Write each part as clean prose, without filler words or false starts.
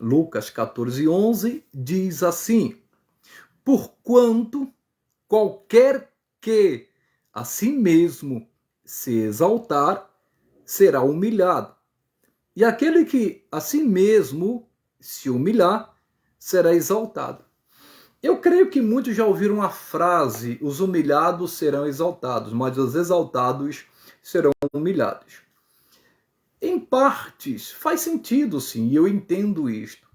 Lucas 14:11 diz assim: porquanto qualquer que a si mesmo se exaltar será humilhado, e aquele que a si mesmo se humilhar será exaltado. Eu creio que muitos já ouviram a frase: os humilhados serão exaltados, mas os exaltados serão humilhados. Em partes faz sentido, sim, e eu entendo isto,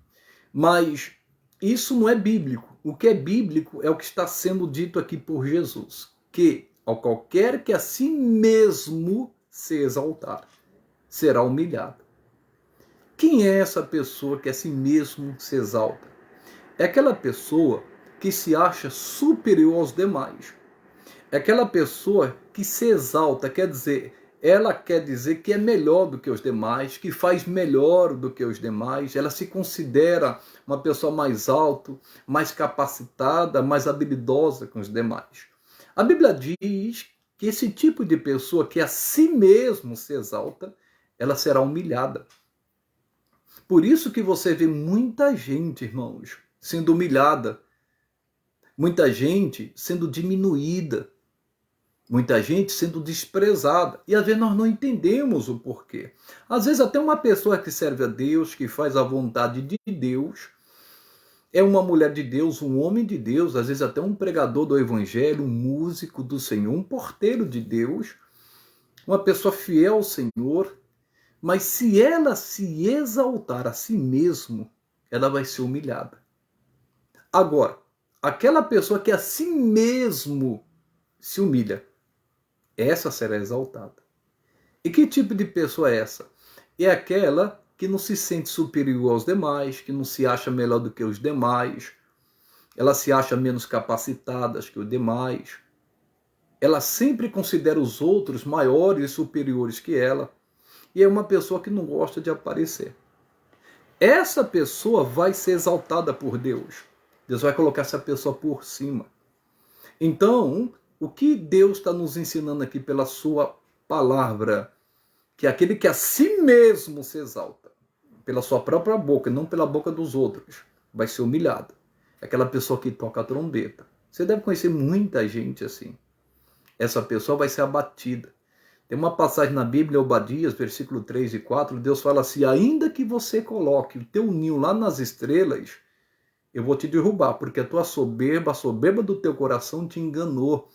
mas isso não é bíblico. O que é bíblico é o que está sendo dito aqui por Jesus, que ao qualquer que a si mesmo se exaltar, será humilhado. Quem é essa pessoa que a si mesmo se exalta? É aquela pessoa que se acha superior aos demais. É aquela pessoa que se exalta, ela quer dizer que é melhor do que os demais, que faz melhor do que os demais, ela se considera uma pessoa mais alta, mais capacitada, mais habilidosa que os demais. A Bíblia diz que esse tipo de pessoa que a si mesmo se exalta, ela será humilhada. Por isso que você vê muita gente, irmãos, sendo humilhada, muita gente sendo diminuída, muita gente sendo desprezada. E às vezes nós não entendemos o porquê. Às vezes até uma pessoa que serve a Deus, que faz a vontade de Deus, é uma mulher de Deus, um homem de Deus, às vezes até um pregador do Evangelho, um músico do Senhor, um porteiro de Deus, uma pessoa fiel ao Senhor, mas se ela se exaltar a si mesmo, ela vai ser humilhada. Agora, aquela pessoa que a si mesmo se humilha, essa será exaltada. E que tipo de pessoa é essa? É aquela que não se sente superior aos demais, que não se acha melhor do que os demais, ela se acha menos capacitada que os demais, ela sempre considera os outros maiores e superiores que ela, e é uma pessoa que não gosta de aparecer. Essa pessoa vai ser exaltada por Deus. Deus vai colocar essa pessoa por cima. Então, o que Deus está nos ensinando aqui pela sua palavra? Que aquele que a si mesmo se exalta, pela sua própria boca, não pela boca dos outros, vai ser humilhado. Aquela pessoa que toca a trombeta. Você deve conhecer muita gente assim. Essa pessoa vai ser abatida. Tem uma passagem na Bíblia, Obadias, versículo 3 e 4, Deus fala assim: ainda que você coloque o teu ninho lá nas estrelas, eu vou te derrubar, porque a tua soberba, a soberba do teu coração te enganou.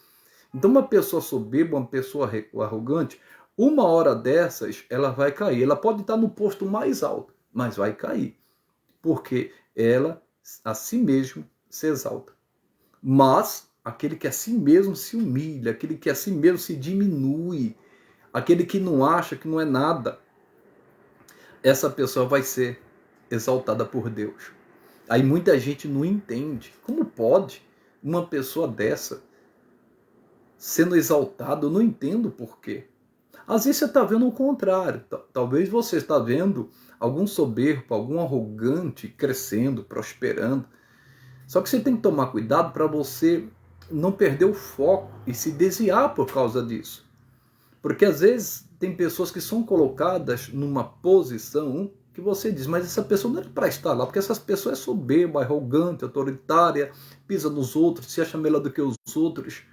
Então uma pessoa soberba, uma pessoa arrogante, uma hora dessas ela vai cair. Ela pode estar no posto mais alto, mas vai cair, porque ela a si mesmo se exalta. Mas aquele que a si mesmo se humilha, aquele que a si mesmo se diminui, aquele que não acha que não é nada, essa pessoa vai ser exaltada por Deus. Aí muita gente não entende. Como pode uma pessoa dessa sendo exaltada? Eu não entendo por quê. Às vezes você está vendo o contrário. Talvez você está vendo algum soberbo, algum arrogante crescendo, prosperando. Só que você tem que tomar cuidado para você não perder o foco e se desviar por causa disso. Porque às vezes tem pessoas que são colocadas numa posição que você diz, mas essa pessoa não é para estar lá, porque essa pessoa é soberba, arrogante, autoritária, pisa nos outros, se acha melhor do que os outros.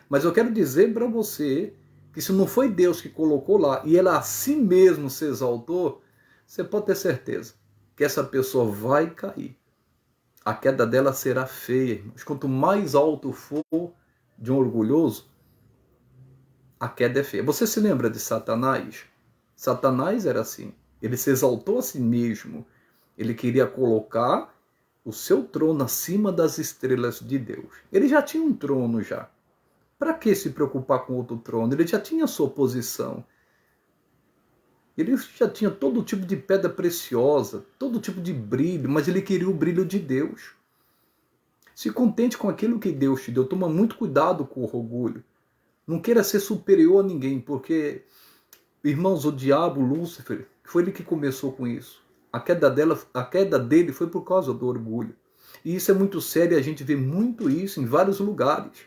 Mas eu quero dizer para você que se não foi Deus que colocou lá e ela a si mesmo se exaltou, você pode ter certeza que essa pessoa vai cair. A queda dela será feia, irmãos. Quanto mais alto for de um orgulhoso, a queda é feia. Você se lembra de Satanás? Satanás era assim. Ele se exaltou a si mesmo. Ele queria colocar o seu trono acima das estrelas de Deus. Ele já tinha um trono já. Para que se preocupar com outro trono? Ele já tinha a sua posição. Ele já tinha todo tipo de pedra preciosa, todo tipo de brilho, mas ele queria o brilho de Deus. Se contente com aquilo que Deus te deu. Toma muito cuidado com o orgulho. Não queira ser superior a ninguém, porque, irmãos, o diabo, Lúcifer, foi ele que começou com isso. A queda dele foi por causa do orgulho. E isso é muito sério, a gente vê muito isso em vários lugares.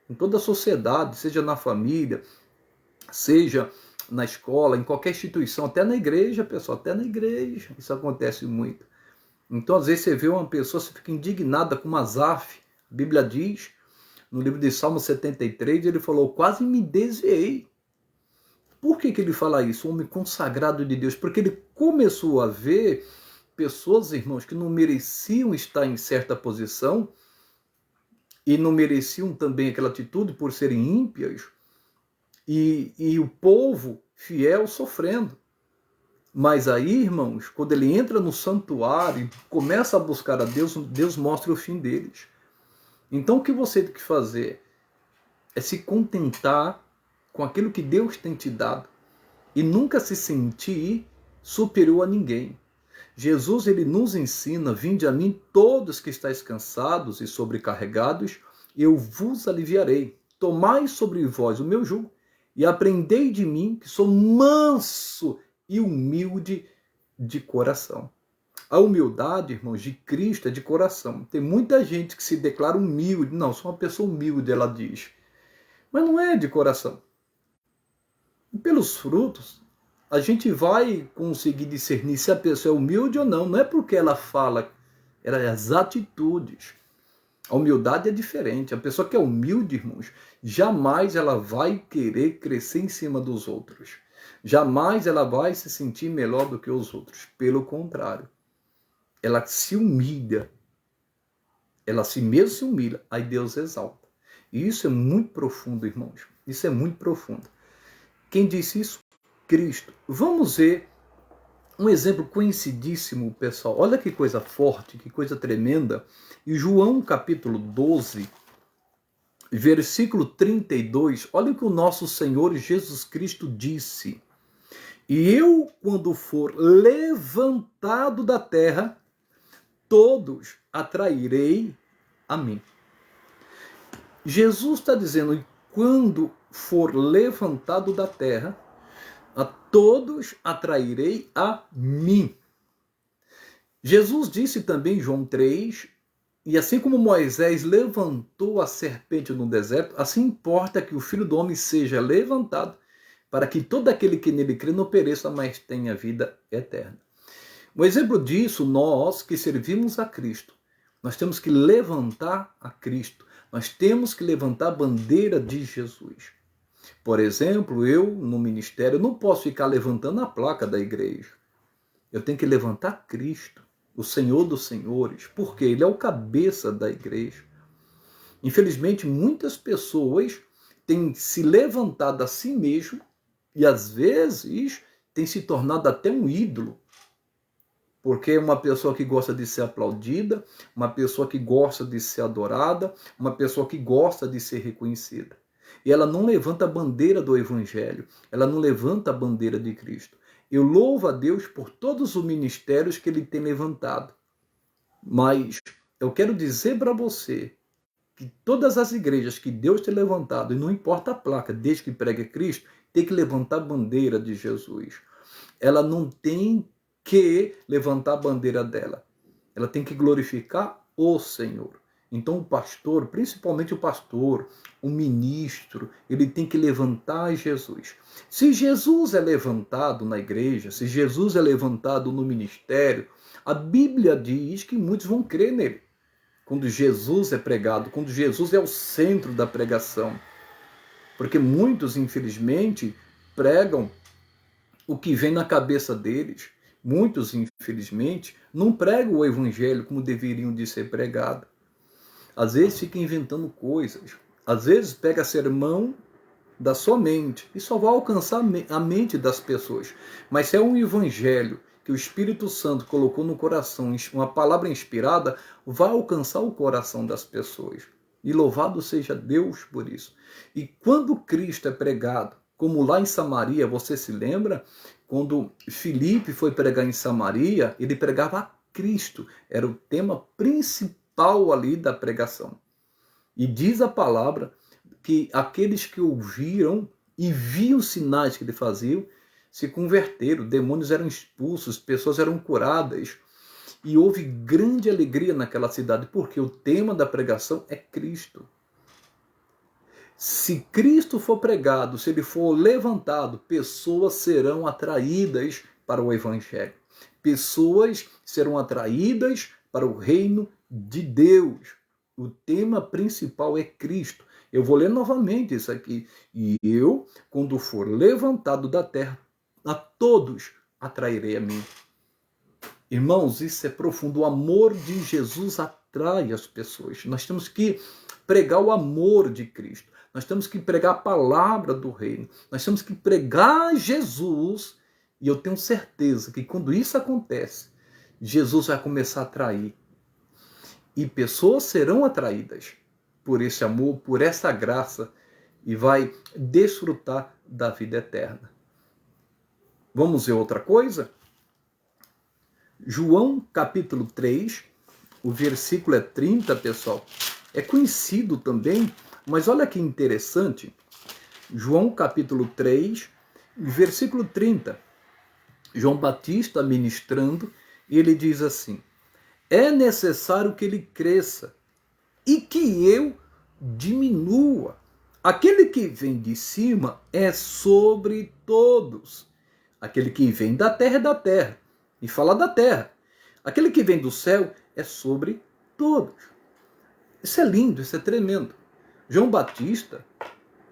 Em toda a sociedade, seja na família, seja na escola, em qualquer instituição, até na igreja, pessoal, até na igreja, isso acontece muito. Então, às vezes, você vê uma pessoa, você fica indignada com Asaf. A Bíblia diz, no livro de Salmo 73, ele falou, quase me desviei. Por que ele fala isso? Um homem consagrado de Deus. Porque ele começou a ver pessoas, irmãos, que não mereciam estar em certa posição e não mereciam também aquela atitude por serem ímpias, e o povo fiel sofrendo. Mas aí, irmãos, quando ele entra no santuário e começa a buscar a Deus, Deus mostra o fim deles. Então o que você tem que fazer é se contentar com aquilo que Deus tem te dado e nunca se sentir superior a ninguém. Jesus, ele nos ensina, vinde a mim todos que estáis cansados e sobrecarregados, eu vos aliviarei. Tomai sobre vós o meu jugo e aprendei de mim, que sou manso e humilde de coração. A humildade, irmãos, de Cristo é de coração. Tem muita gente que se declara humilde. Não, sou uma pessoa humilde, ela diz. Mas não é de coração. E pelos frutos, a gente vai conseguir discernir se a pessoa é humilde ou não. Não é porque ela fala, é as atitudes. A humildade é diferente. A pessoa que é humilde, irmãos, jamais ela vai querer crescer em cima dos outros. Jamais ela vai se sentir melhor do que os outros. Pelo contrário, ela se humilha. Ela si mesmo se humilha, aí Deus exalta. E isso é muito profundo, irmãos. Isso é muito profundo. Quem disse isso? Cristo. Vamos ver um exemplo conhecidíssimo, pessoal. Olha que coisa forte, que coisa tremenda. Em João capítulo 12, versículo 32, olha o que o nosso Senhor Jesus Cristo disse. E eu, quando for levantado da terra, todos atrairei a mim. Jesus está dizendo, quando for levantado da terra, a todos atrairei a mim. Jesus disse também em João 3, e assim como Moisés levantou a serpente no deserto, assim importa que o Filho do Homem seja levantado, para que todo aquele que nele crê não pereça, mas tenha vida eterna. Um exemplo disso, nós que servimos a Cristo, nós temos que levantar a Cristo, nós temos que levantar a bandeira de Jesus. Por exemplo, eu, no ministério, não posso ficar levantando a placa da igreja. Eu tenho que levantar Cristo, o Senhor dos Senhores, porque Ele é o cabeça da igreja. Infelizmente, muitas pessoas têm se levantado a si mesmo e, às vezes, têm se tornado até um ídolo. Porque é uma pessoa que gosta de ser aplaudida, uma pessoa que gosta de ser adorada, uma pessoa que gosta de ser reconhecida. E ela não levanta a bandeira do Evangelho, ela não levanta a bandeira de Cristo. Eu louvo a Deus por todos os ministérios que Ele tem levantado. Mas eu quero dizer para você que todas as igrejas que Deus tem levantado, e não importa a placa, desde que pregue Cristo, tem que levantar a bandeira de Jesus. Ela não tem que levantar a bandeira dela. Ela tem que glorificar o Senhor. Então o pastor, principalmente o pastor, o ministro, ele tem que levantar Jesus. Se Jesus é levantado na igreja, se Jesus é levantado no ministério, a Bíblia diz que muitos vão crer nele. Quando Jesus é pregado, quando Jesus é o centro da pregação. Porque muitos, infelizmente, pregam o que vem na cabeça deles. Muitos, infelizmente, não pregam o evangelho como deveriam de ser pregado. Às vezes fica inventando coisas. Às vezes pega sermão da sua mente e só vai alcançar a mente das pessoas. Mas se é um evangelho que o Espírito Santo colocou no coração, uma palavra inspirada, vai alcançar o coração das pessoas. E louvado seja Deus por isso. E quando Cristo é pregado, como lá em Samaria, você se lembra? Quando Filipe foi pregar em Samaria, ele pregava a Cristo. Era o tema principal ali da pregação. E diz a palavra que aqueles que ouviram e viam os sinais que ele fazia, se converteram, demônios eram expulsos, pessoas eram curadas. E houve grande alegria naquela cidade, porque o tema da pregação é Cristo. Se Cristo for pregado, se ele for levantado, pessoas serão atraídas para o Evangelho. Pessoas serão atraídas para o reino de Deus. O tema principal é Cristo. Eu vou ler novamente isso aqui. E eu, quando for levantado da terra, a todos atrairei a mim. Irmãos, isso é profundo. O amor de Jesus atrai as pessoas. Nós temos que pregar o amor de Cristo. Nós temos que pregar a palavra do reino. Nós temos que pregar Jesus. E eu tenho certeza que quando isso acontece, Jesus vai começar a atrair. E pessoas serão atraídas por esse amor, por essa graça, e vai desfrutar da vida eterna. Vamos ver outra coisa? João capítulo 3, o versículo é 30, pessoal. É conhecido também, mas olha que interessante. João capítulo 3, versículo 30. João Batista ministrando, e ele diz assim: é necessário que ele cresça e que eu diminua. Aquele que vem de cima é sobre todos. Aquele que vem da terra é da terra. E fala da terra. Aquele que vem do céu é sobre todos. Isso é lindo, isso é tremendo. João Batista,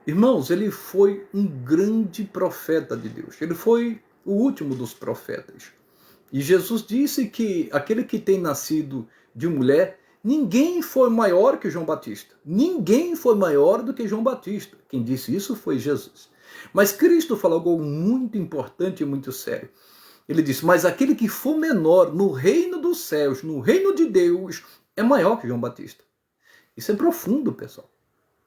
irmãos, ele foi um grande profeta de Deus. Ele foi o último dos profetas. E Jesus disse que aquele que tem nascido de mulher, ninguém foi maior que João Batista. Ninguém foi maior do que João Batista. Quem disse isso foi Jesus. Mas Cristo falou algo muito importante e muito sério. Ele disse, mas aquele que for menor no reino dos céus, no reino de Deus, é maior que João Batista. Isso é profundo, pessoal.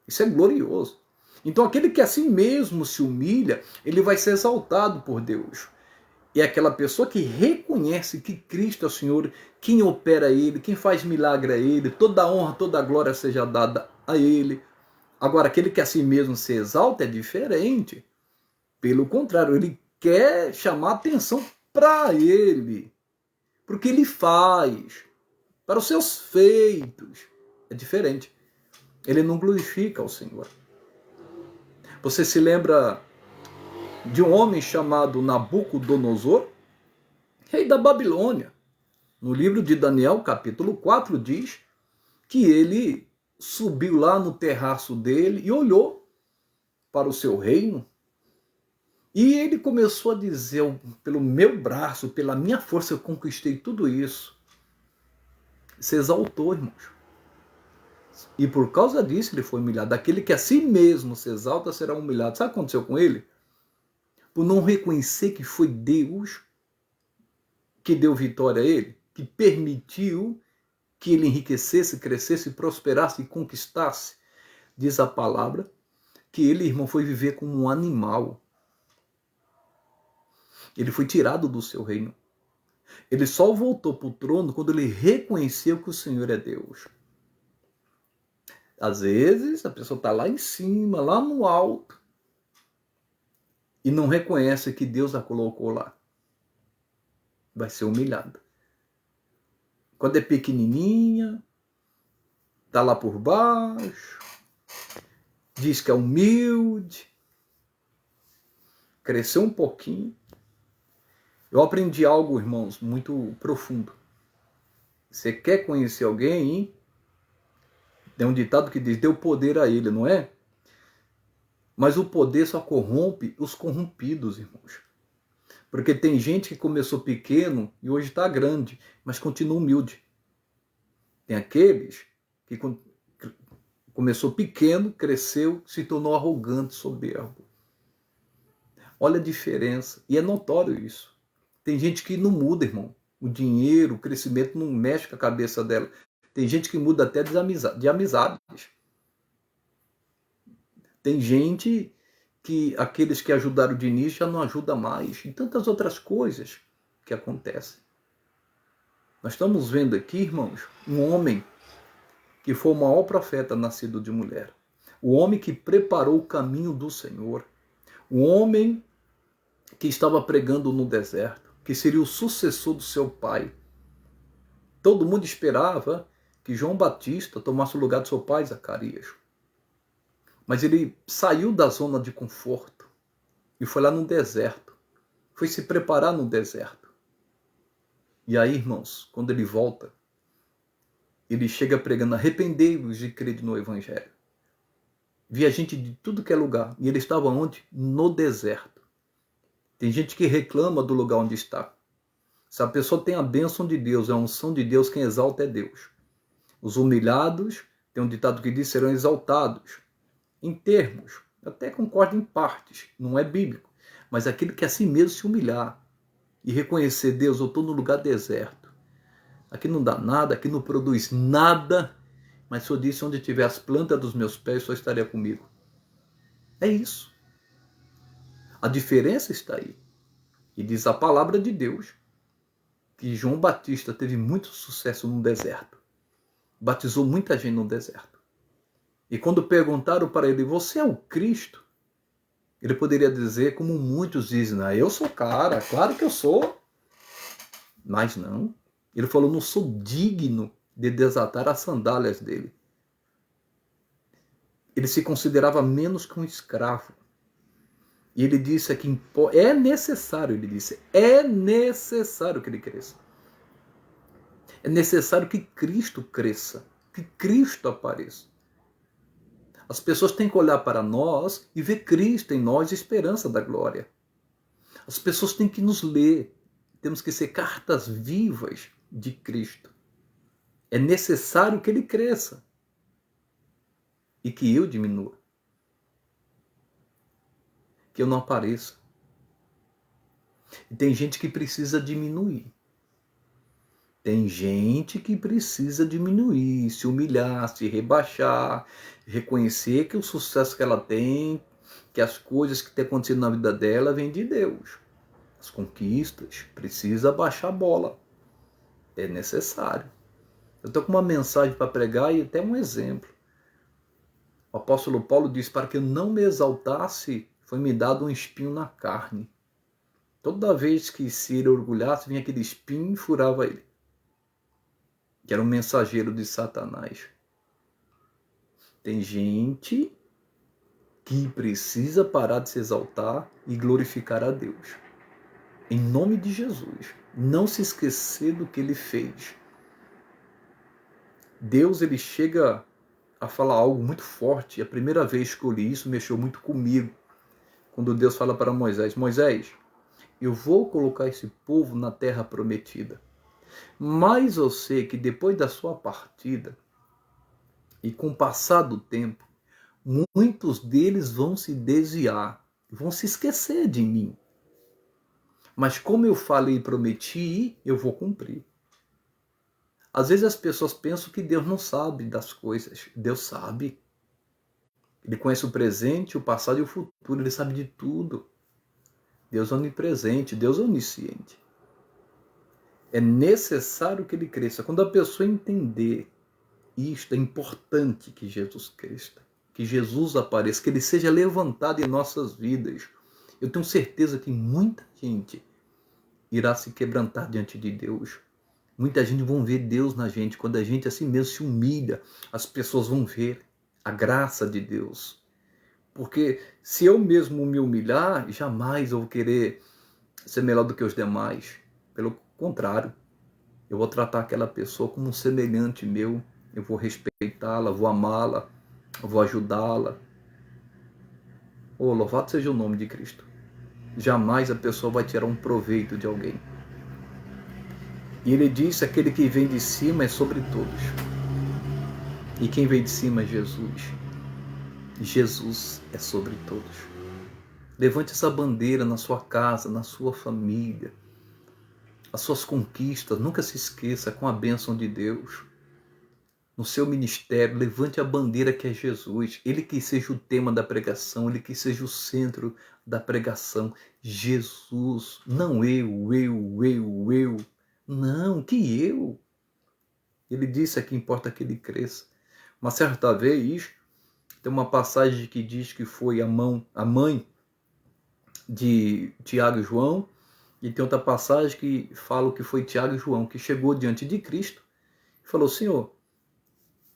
Isso é glorioso. Então aquele que a si mesmo se humilha, ele vai ser exaltado por Deus. É aquela pessoa que reconhece que Cristo é o Senhor, quem opera Ele, quem faz milagre a Ele, toda a honra, toda a glória seja dada a Ele. Agora, aquele que a si mesmo se exalta é diferente. Pelo contrário, ele quer chamar atenção para Ele, para o que Ele faz, para os seus feitos. É diferente. Ele não glorifica o Senhor. Você se lembra de um homem chamado Nabucodonosor, rei da Babilônia? No livro de Daniel, capítulo 4, diz que ele subiu lá no terraço dele e olhou para o seu reino. E ele começou a dizer, pelo meu braço, pela minha força, eu conquistei tudo isso. Se exaltou, irmãos. E por causa disso ele foi humilhado. Aquele que a si mesmo se exalta será humilhado. Sabe o que aconteceu com ele? Por não reconhecer que foi Deus que deu vitória a ele, que permitiu que ele enriquecesse, crescesse, prosperasse e conquistasse. Diz a palavra que ele, irmão, foi viver como um animal. Ele foi tirado do seu reino. Ele só voltou para o trono quando ele reconheceu que o Senhor é Deus. Às vezes a pessoa está lá em cima, lá no alto, e não reconhece que Deus a colocou lá. Vai ser humilhada. Quando é pequenininha, está lá por baixo, diz que é humilde, cresceu um pouquinho. Eu aprendi algo, irmãos, muito profundo. Você quer conhecer alguém, hein? Tem um ditado que diz, deu poder a ele, não é? Mas o poder só corrompe os corrompidos, irmãos. Porque tem gente que começou pequeno e hoje está grande, mas continua humilde. Tem aqueles que começou pequeno, cresceu, se tornou arrogante, soberbo. Olha a diferença. E é notório isso. Tem gente que não muda, irmão. O dinheiro, o crescimento não mexe com a cabeça dela. Tem gente que muda até de amizades. Tem gente que aqueles que ajudaram de início já não ajudam mais. E tantas outras coisas que acontecem. Nós estamos vendo aqui, irmãos, um homem que foi o maior profeta nascido de mulher. O homem que preparou o caminho do Senhor. O homem que estava pregando no deserto, que seria o sucessor do seu pai. Todo mundo esperava que João Batista tomasse o lugar do seu pai, Zacarias. Mas ele saiu da zona de conforto e foi lá no deserto. Foi se preparar no deserto. E aí, irmãos, quando ele volta, ele chega pregando: arrependei-vos de crer no Evangelho. Via gente de tudo que é lugar. E ele estava onde? No deserto. Tem gente que reclama do lugar onde está. Se a pessoa tem a bênção de Deus, a unção de Deus, quem exalta é Deus. Os humilhados, tem um ditado que diz, serão exaltados. Em termos, eu até concordo em partes, não é bíblico. Mas aquele que a si mesmo se humilhar e reconhecer: Deus, eu estou no lugar deserto. Aqui não dá nada, aqui não produz nada. Mas o Senhor disse: onde tiver as plantas dos meus pés, o Senhor estaria comigo. É isso. A diferença está aí. E diz a palavra de Deus que João Batista teve muito sucesso no deserto. Batizou muita gente no deserto. E quando perguntaram para ele: você é o Cristo? Ele poderia dizer, como muitos dizem: eu sou cara, claro que eu sou. Mas não. Ele falou: não sou digno de desatar as sandálias dele. Ele se considerava menos que um escravo. E ele disse que é necessário, ele disse, é necessário que ele cresça. É necessário que Cristo cresça, que Cristo apareça. As pessoas têm que olhar para nós e ver Cristo em nós, esperança da glória. As pessoas têm que nos ler. Temos que ser cartas vivas de Cristo. É necessário que ele cresça e que eu diminua. Que eu não apareça. E tem gente que precisa diminuir. Tem gente que precisa diminuir, se humilhar, se rebaixar, reconhecer que o sucesso que ela tem, que as coisas que têm acontecido na vida dela vêm de Deus. As conquistas, precisa baixar a bola. É necessário. Eu estou com uma mensagem para pregar e até um exemplo. O apóstolo Paulo diz: para que eu não me exaltasse, foi-me dado um espinho na carne. Toda vez que se ele orgulhasse, vinha aquele espinho e furava ele. Que era um mensageiro de Satanás. Tem gente que precisa parar de se exaltar e glorificar a Deus. Em nome de Jesus. Não se esquecer do que ele fez. Deus, ele chega a falar algo muito forte. A primeira vez que eu li isso mexeu muito comigo. Quando Deus fala para Moisés: Moisés, eu vou colocar esse povo na terra prometida. Mas eu sei que depois da sua partida, e com o passar do tempo, muitos deles vão se desviar, vão se esquecer de mim. Mas como eu falei e prometi, eu vou cumprir. Às vezes as pessoas pensam que Deus não sabe das coisas. Deus sabe. Ele conhece o presente, o passado e o futuro. Ele sabe de tudo. Deus é onipresente, Deus é onisciente. É necessário que ele cresça. Quando a pessoa entender isto, é importante que Jesus cresça, que Jesus apareça, que ele seja levantado em nossas vidas. Eu tenho certeza que muita gente irá se quebrantar diante de Deus. Muita gente vão ver Deus na gente. Quando a gente assim mesmo se humilha, as pessoas vão ver a graça de Deus. Porque se eu mesmo me humilhar, jamais eu vou querer ser melhor do que os demais. Pelo contrário, eu vou tratar aquela pessoa como um semelhante meu. Eu vou respeitá-la, vou amá-la, vou ajudá-la. Oh, louvado seja o nome de Cristo. Jamais a pessoa vai tirar um proveito de alguém. E ele disse: aquele que vem de cima é sobre todos. E quem vem de cima é Jesus. Jesus é sobre todos. Levante essa bandeira na sua casa, na sua família. As suas conquistas, nunca se esqueça, com a bênção de Deus. No seu ministério, levante a bandeira que é Jesus. Ele que seja o tema da pregação, ele que seja o centro da pregação. Jesus, não eu. Não, que eu. Ele disse que importa que ele cresça. Uma certa vez, tem uma passagem que diz que foi a mãe de Tiago e João, e tem outra passagem que fala que foi Tiago e João, que chegou diante de Cristo e falou: Senhor,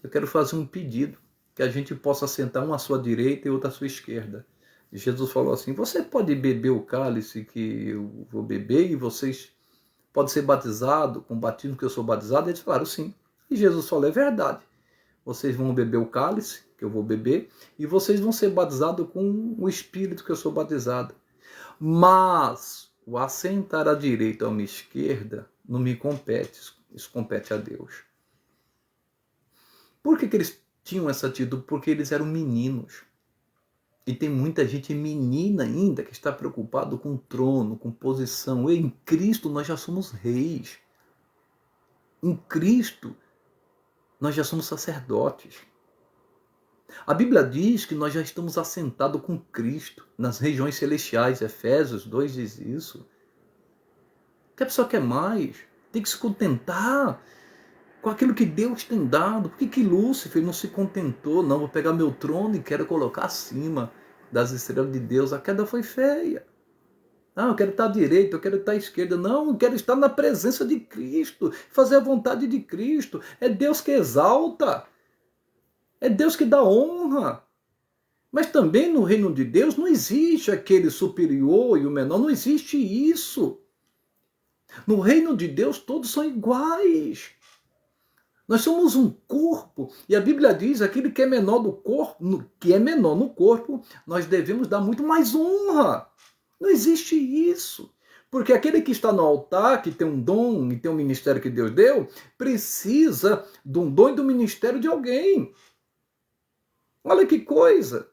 eu quero fazer um pedido, que a gente possa sentar um à sua direita e outro à sua esquerda. E Jesus falou assim: você pode beber o cálice que eu vou beber e vocês pode ser batizado com o batismo que eu sou batizado? Eles falaram sim. E Jesus falou, é verdade. Vocês vão beber o cálice que eu vou beber e vocês vão ser batizados com o Espírito que eu sou batizado. Mas o assentar à direita ou à minha esquerda não me compete, isso compete a Deus. Por que eles tinham essa atitude? Porque eles eram meninos. E tem muita gente menina ainda que está preocupado com trono, com posição. Em Cristo nós já somos reis. Em Cristo nós já somos sacerdotes. A Bíblia diz que nós já estamos assentados com Cristo nas regiões celestiais. Efésios 2 diz isso. Que a pessoa quer mais? Tem que se contentar com aquilo que Deus tem dado. Por que Lúcifer não se contentou? Não, vou pegar meu trono e quero colocar acima das estrelas de Deus. A queda foi feia. Não, eu quero estar à direita, eu quero estar à esquerda. Não, eu quero estar na presença de Cristo, fazer a vontade de Cristo. É Deus que exalta. É Deus que dá honra. Mas também no reino de Deus não existe aquele superior e o menor. Não existe isso. No reino de Deus todos são iguais. Nós somos um corpo, e a Bíblia diz, aquele que é menor do corpo, que é menor no corpo, nós devemos dar muito mais honra. Não existe isso. Porque aquele que está no altar, que tem um dom e tem um ministério que Deus deu, precisa de um dom e do ministério de alguém. Olha que coisa.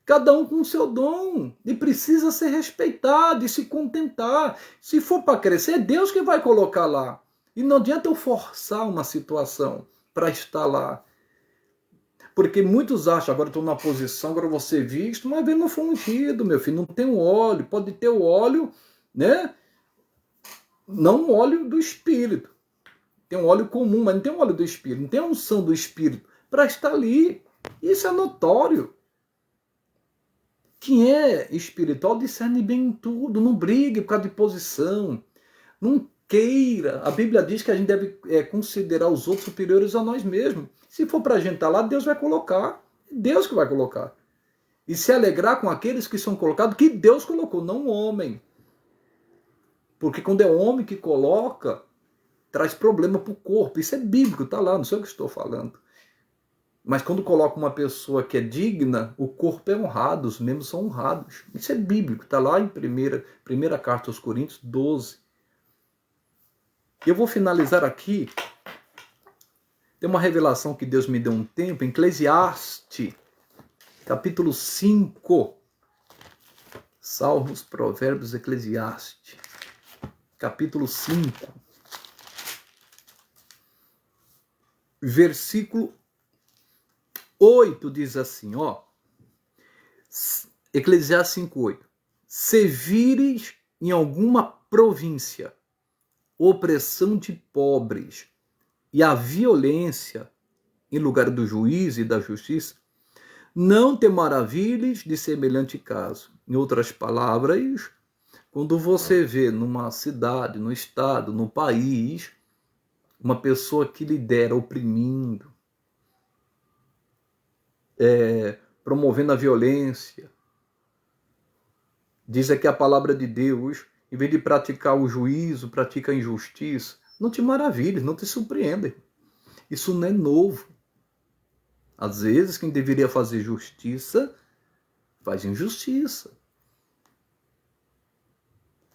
Cada um com o seu dom. E precisa ser respeitado e se contentar. Se for para crescer, é Deus que vai colocar lá. E não adianta eu forçar uma situação para estar lá. Porque muitos acham, agora estou na posição, agora vou ser visto, mas ele não foi ungido, meu filho, não tem o óleo. Pode ter o óleo, né? Não o óleo do Espírito. Tem um óleo comum, mas não tem o óleo do Espírito. Não tem a unção do Espírito para estar ali. Isso é notório. Quem é espiritual discerne bem em tudo. Não brigue por causa de posição. Não queira. A Bíblia diz que a gente deve considerar os outros superiores a nós mesmos. Se for para a gente estar lá, Deus vai colocar. É Deus que vai colocar. E se alegrar com aqueles que são colocados, que Deus colocou, não o homem. Porque quando é o homem que coloca, traz problema para o corpo. Isso é bíblico, está lá, não sei o que estou falando. Mas quando coloca uma pessoa que é digna, o corpo é honrado, os membros são honrados. Isso é bíblico, está lá em primeira carta aos Coríntios 12. Eu vou finalizar aqui. Tem uma revelação que Deus me deu um tempo, em Eclesiastes, capítulo 5. Salmos, Provérbios, Eclesiastes, capítulo 5. Versículo 8 diz assim, ó. Eclesiastes 5:8. Se vires em alguma província opressão de pobres e a violência em lugar do juízo e da justiça, não te maravilhes de semelhante caso. Em outras palavras, quando você vê numa cidade, no estado, no país, uma pessoa que lidera oprimindo, promovendo a violência, diz aqui a palavra de Deus, em vez de praticar o juízo, pratica a injustiça, não te maravilhes, não te surpreenda. Isso não é novo. Às vezes, quem deveria fazer justiça, faz injustiça.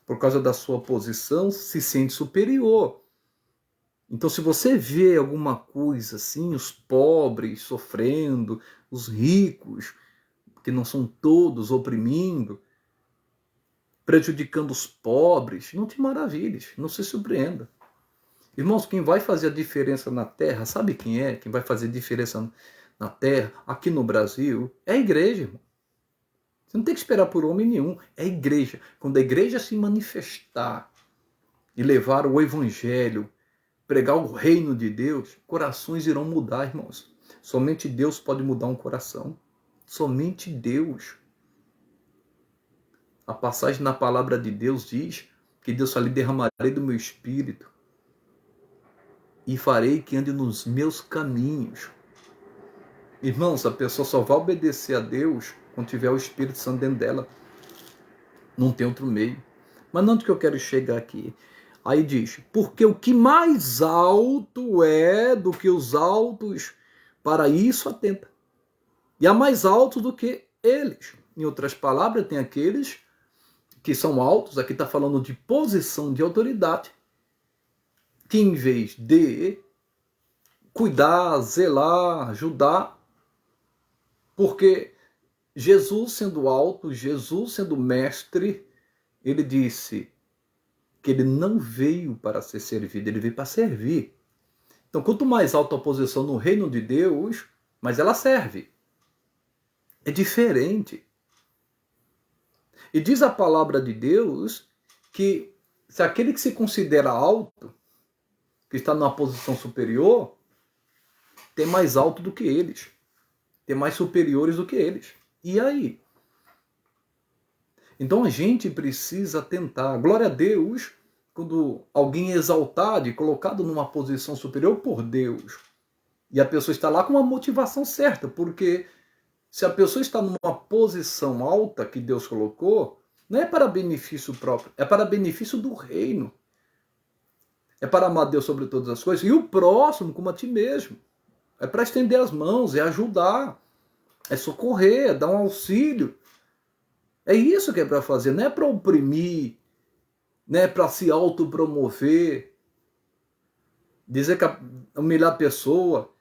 Por causa da sua posição, se sente superior. Então, se você vê alguma coisa assim, os pobres sofrendo, os ricos, que não são todos, oprimindo, prejudicando os pobres, não te maravilhes, não se surpreenda. Irmãos, quem vai fazer a diferença na terra, sabe quem é? Quem vai fazer a diferença na terra, aqui no Brasil, é a igreja, irmão. Você não tem que esperar por homem nenhum, é a igreja. Quando a igreja se manifestar e levar o evangelho, pregar o reino de Deus, corações irão mudar, irmãos. Somente Deus pode mudar um coração. Somente Deus. A passagem na palavra de Deus diz que Deus fala, derramarei do meu espírito e farei que ande nos meus caminhos. Irmãos, a pessoa só vai obedecer a Deus quando tiver o Espírito Santo dentro dela. Não tem outro meio. Mas não é onde que eu quero chegar aqui. Aí diz, porque o que mais alto é do que os altos, para isso atenta. E há mais alto do que eles. Em outras palavras, tem aqueles que são altos, aqui está falando de posição de autoridade, que em vez de cuidar, zelar, ajudar, porque Jesus sendo alto, Jesus sendo mestre, ele disse que ele não veio para ser servido, ele veio para servir. Então, quanto mais alta a posição no reino de Deus, mais ela serve. É diferente. E diz a palavra de Deus que se aquele que se considera alto, que está numa posição superior, tem mais alto do que eles, tem mais superiores do que eles. E aí? Então a gente precisa tentar. Glória a Deus, quando alguém é exaltado e colocado numa posição superior por Deus, e a pessoa está lá com uma motivação certa, porque se a pessoa está numa posição alta que Deus colocou, não é para benefício próprio, é para benefício do reino. É para amar Deus sobre todas as coisas e o próximo como a ti mesmo. É para estender as mãos, é ajudar, é socorrer, é dar um auxílio. É isso que é para fazer, não é para oprimir, não é para se autopromover, dizer que humilhar a pessoa,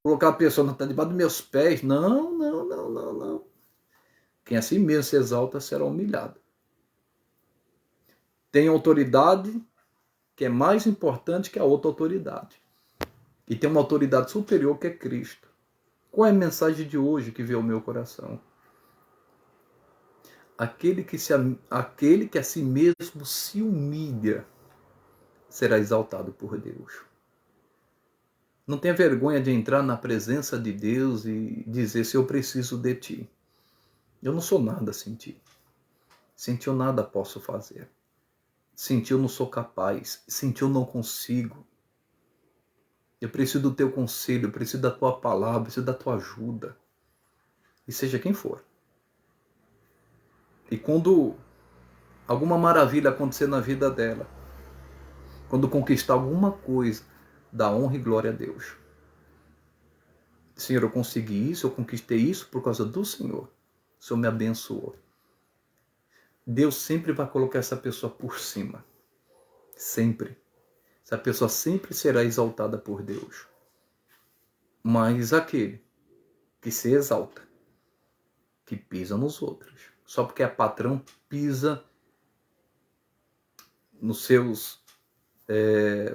colocar a pessoa debaixo dos meus pés. Não, não, não, não, não. Quem assim mesmo se exalta será humilhado. Tem autoridade que é mais importante que a outra autoridade. E tem uma autoridade superior que é Cristo. Qual é a mensagem de hoje que veio ao meu coração? Aquele que a si mesmo se humilha será exaltado por Deus. Não tenha vergonha de entrar na presença de Deus e dizer: se eu preciso de ti. Eu não sou nada sem ti. Sem ti eu nada posso fazer. Sem ti eu não sou capaz. Sem ti eu não consigo. Eu preciso do teu conselho, eu preciso da tua palavra, eu preciso da tua ajuda. E seja quem for. E quando alguma maravilha acontecer na vida dela, quando conquistar alguma coisa, dá honra e glória a Deus. Senhor, eu consegui isso, eu conquistei isso por causa do Senhor. O Senhor me abençoou. Deus sempre vai colocar essa pessoa por cima. Sempre. Essa pessoa sempre será exaltada por Deus. Mas aquele que se exalta, que pisa nos outros, só porque é patrão, pisa nos seus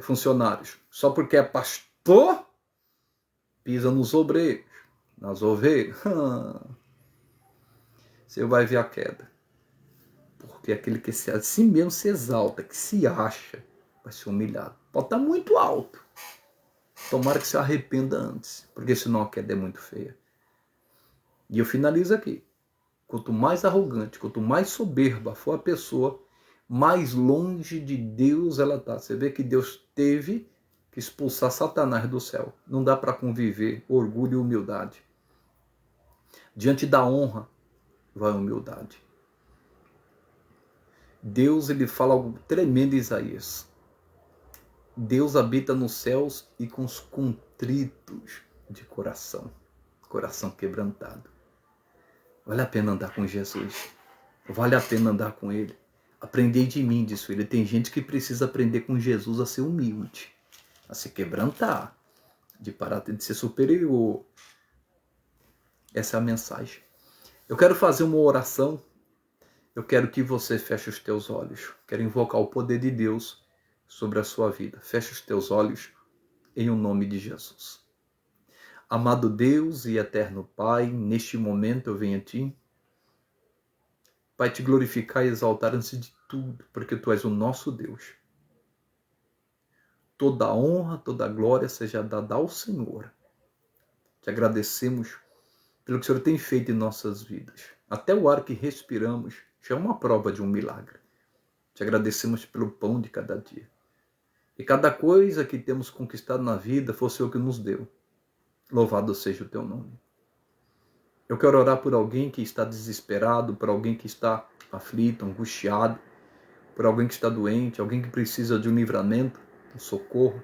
funcionários. Só porque é pastor, pisa nos obreiros, nas ovelhas. Você vai ver a queda. Porque aquele que assim mesmo se exalta, que se acha, vai ser humilhado. Pode estar muito alto. Tomara que se arrependa antes, porque senão a queda é muito feia. E eu finalizo aqui. Quanto mais arrogante, quanto mais soberba for a pessoa, mais longe de Deus ela está. Você vê que Deus teve que expulsar Satanás do céu. Não dá para conviver orgulho e humildade. Diante da honra, vai a humildade. Deus, ele fala algo tremendo em Isaías. Deus habita nos céus e com os contritos de coração. Coração quebrantado. Vale a pena andar com Jesus. Vale a pena andar com Ele. Aprendei de mim, disse ele. Tem gente que precisa aprender com Jesus a ser humilde, a se quebrantar, de parar de ser superior. Essa é a mensagem. Eu quero fazer uma oração. Eu quero que você feche os teus olhos. Quero invocar o poder de Deus sobre a sua vida. Feche os teus olhos em o nome de Jesus. Amado Deus e eterno Pai, neste momento eu venho a Ti. Pai, te glorificar e exaltar antes de tudo, porque Tu és o nosso Deus. Toda a honra, toda a glória seja dada ao Senhor. Te agradecemos pelo que o Senhor tem feito em nossas vidas. Até o ar que respiramos já é uma prova de um milagre. Te agradecemos pelo pão de cada dia. E cada coisa que temos conquistado na vida foi o Senhor que nos deu. Louvado seja o teu nome. Eu quero orar por alguém que está desesperado, por alguém que está aflito, angustiado, por alguém que está doente, alguém que precisa de um livramento, um socorro,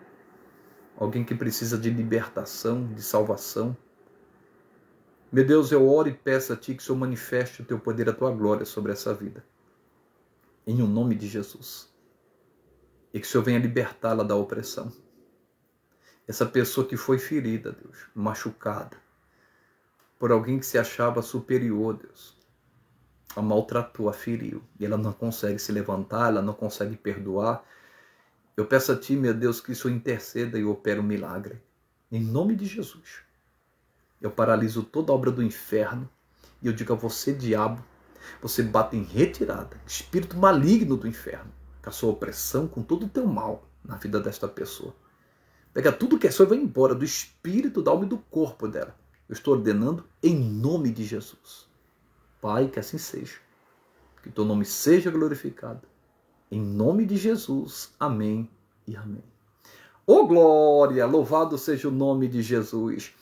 alguém que precisa de libertação, de salvação. Meu Deus, eu oro e peço a Ti que o Senhor manifeste o Teu poder, a Tua glória sobre essa vida. Em o nome de Jesus. E que o Senhor venha libertá-la da opressão. Essa pessoa que foi ferida, Deus, machucada, por alguém que se achava superior, Deus, a maltratou, a feriu, e ela não consegue se levantar, ela não consegue perdoar. Eu peço a Ti, meu Deus, que o Senhor interceda e opere um milagre. Em nome de Jesus. Eu paraliso toda obra do inferno e eu digo a você, diabo, você bate em retirada, espírito maligno do inferno, com a sua opressão, com todo o teu mal na vida desta pessoa. Pega tudo que é seu e vai embora do espírito, da alma e do corpo dela. Eu estou ordenando em nome de Jesus. Pai, que assim seja. Que teu nome seja glorificado. Em nome de Jesus. Amém e amém. Ô glória! Louvado seja o nome de Jesus.